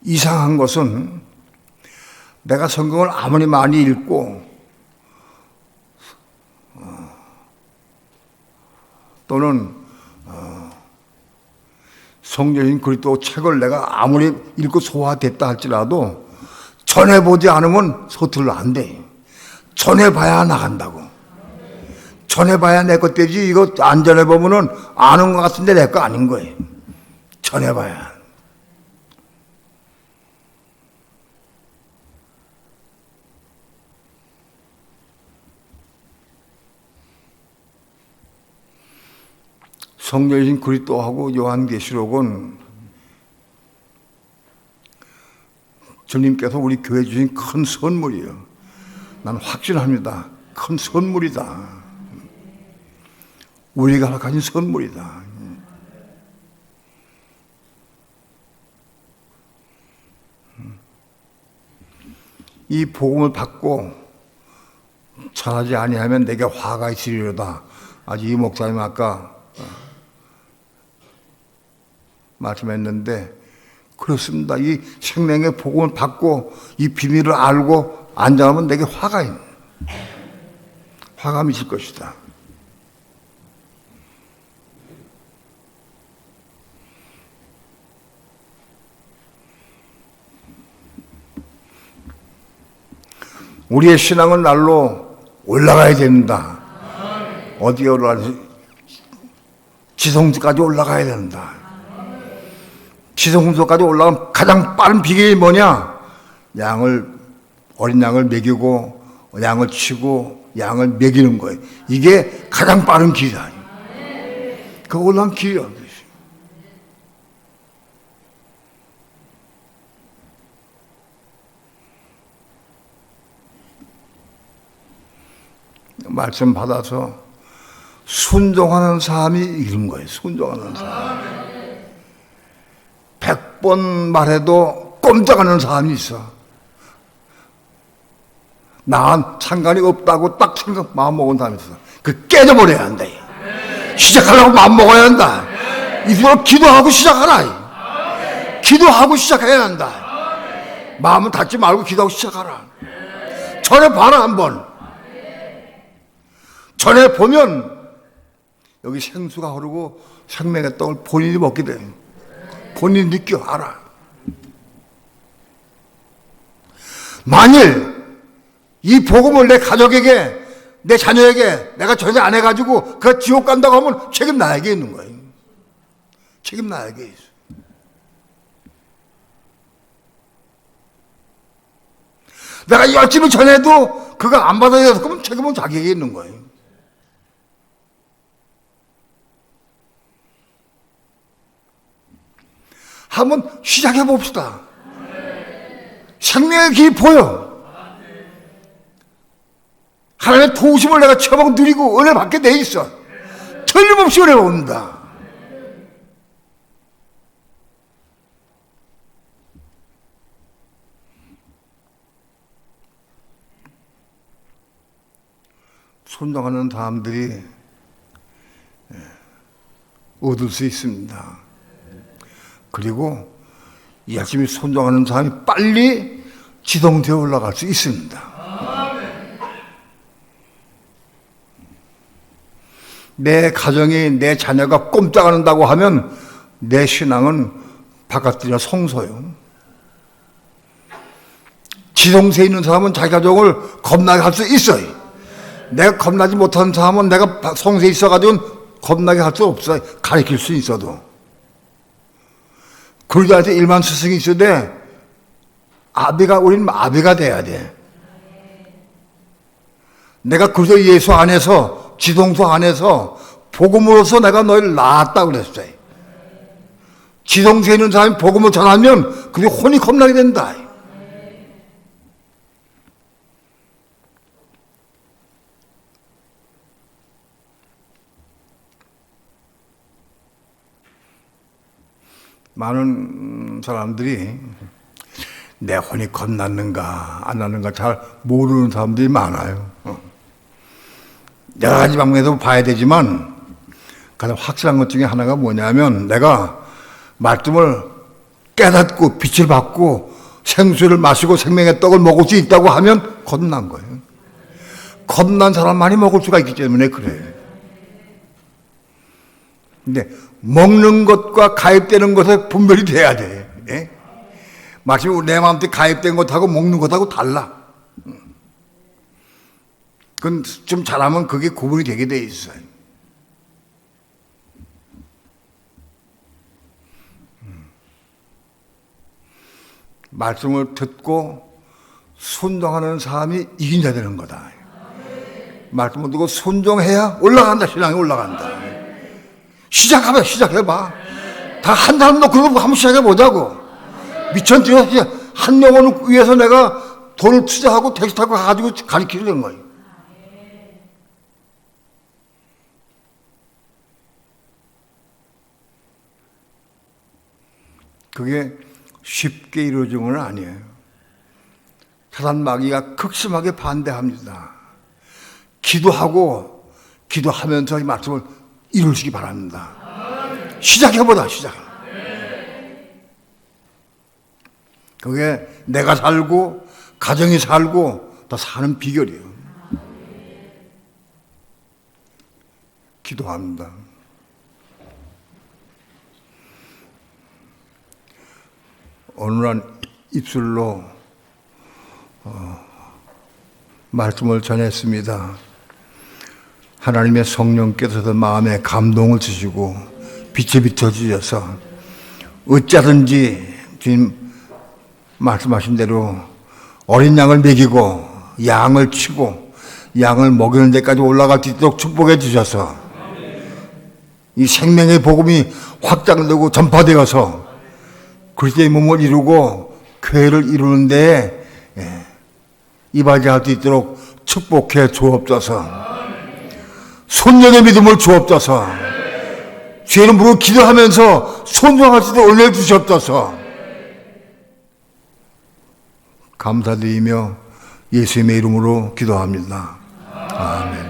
이상한 것은 내가 성경을 아무리 많이 읽고 또는 성경인 그리스도 책을 내가 아무리 읽고 소화됐다 할지라도 전해보지 않으면 서툴러 안 돼. 전해봐야 나간다고. 전해봐야 내 것 되지. 이거 안 전해보면은 아는 것 같은데 내 거 아닌 거예요. 전해봐야. 성경인 그리스도하고 요한계시록은 주님께서 우리 교회 주신 큰 선물이에요. 나는 확신합니다. 큰 선물이다. 우리가 가진 선물이다. 이 복음을 받고 전하지 아니하면 내게 화가 있으리로다. 아주 이 목사님 아까 말씀했는데 그렇습니다. 이 생명의 복음을 받고 이 비밀을 알고 안 전하면 내게 화가 미칠 것이다. 우리의 신앙은 날로 올라가야 된다. 어디에 올라가지? 지성소까지 올라가야 된다. 지성소까지 올라가면 가장 빠른 비결이 뭐냐? 어린 양을 먹이고 양을 치고 양을 먹이는 거예요. 이게 가장 빠른 길이다. 그 올라간 길이야. 말씀 받아서 순종하는 사람이 이런 거예요. 순종하는 사람. 100번 말해도 꼼짝하는 사람이 있어. 난 상관이 없다고 딱 마음먹은 사람이 있어. 그 깨져버려야 한다. 시작하려고 마음먹어야 한다. 이대로 기도하고 시작하라. 기도하고 시작해야 한다. 마음은 닫지 말고 기도하고 시작하라. 전해봐라 한번. 전해보면 여기 생수가 흐르고 생명의 떡을 본인이 먹게 돼. 본인이 느껴 알아. 만일 이 복음을 내 가족에게 내 자녀에게 내가 전혀 안 해가지고 그 지옥 간다고 하면 책임 나에게 있는 거예요. 책임 나에게 있어. 내가 열심히 전해도 그거 안 받아들여서 그러면 책임은 자기에게 있는 거예요. 한번 시작해 봅시다. 생명의 길이 보여. 하나님의 도우심을 내가 처방 누리고 은혜 받게 돼 있어. 틀림없이 은혜가 옵니다. 순종하는 사람들이 얻을 수 있습니다. 그리고 열심히 순종하는 사람이 빨리 지성되어 올라갈 수 있습니다. 내 가정이 내 자녀가 꼼짝 안 한다고 하면 내 신앙은 바깥이나 성소요. 지성세 있는 사람은 자기 가족을 겁나게 할 수 있어요. 내가 겁나지 못하는 사람은 내가 성세에 있어가지고 겁나게 할 수 없어요. 가르칠 수 있어도. 그러자한테 일만 스승이 있어야 돼. 우리는 아비가 돼야 돼. 내가 그저 예수 안에서, 지성소 안에서 복음으로서 내가 너희를 낳았다고 그랬어요. 지성소에 있는 사람이 복음을 전하면 그게 혼이 겁나게 된다. 많은 사람들이 내 혼이 겁났는가 안 났는가 잘 모르는 사람들이 많아요. 여러 가지 방면에서 봐야 되지만 가장 확실한 것 중에 하나가 뭐냐면 내가 말씀을 깨닫고 빛을 받고 생수를 마시고 생명의 떡을 먹을 수 있다고 하면 거듭난 거예요. 거듭난 사람만이 먹을 수가 있기 때문에 그래요. 근데 먹는 것과 가입되는 것에 분별이 돼야 돼. 예? 마치 내 마음속에 가입된 것하고 먹는 것하고 달라. 그건 좀 잘하면 그게 구분이 되게 돼 있어요. 말씀을 듣고 순종하는 사람이 이긴 자 되는 거다. 말씀을 듣고 순종해야 올라간다. 신앙이 올라간다. 시작해봐. 다 한 사람 놓고 한번 시작해보자고. 미천 뛰어서 한 영혼을 위해서 내가 돈을 투자하고 택시 타고 가가지고 가르치는 거예요. 그게 쉽게 이루어진 건 아니에요. 사단 마귀가 극심하게 반대합니다. 기도하면서 이 말씀을 이루시기 바랍니다. 시작해보자. 그게 내가 살고 가정이 살고 다 사는 비결이에요. 기도합니다. 어느날 입술로 말씀을 전했습니다. 하나님의 성령께서도 마음에 감동을 주시고 빛에 비춰주셔서 어쩌든지 주님 말씀하신 대로 어린 양을 먹이고 양을 치고 양을 먹이는 데까지 올라갈 수 있도록 축복해 주셔서 이 생명의 복음이 확장되고 전파되어서 그리스도의 몸을 이루고 교회를 이루는 데에 이바지할 수 있도록 축복해 주옵소서. 손녀의 믿음을 주옵소서. 주의 이름으로 기도하면서 손정할 수 있도록 은혜 주시옵소서. 감사드리며 예수님의 이름으로 기도합니다. 아멘.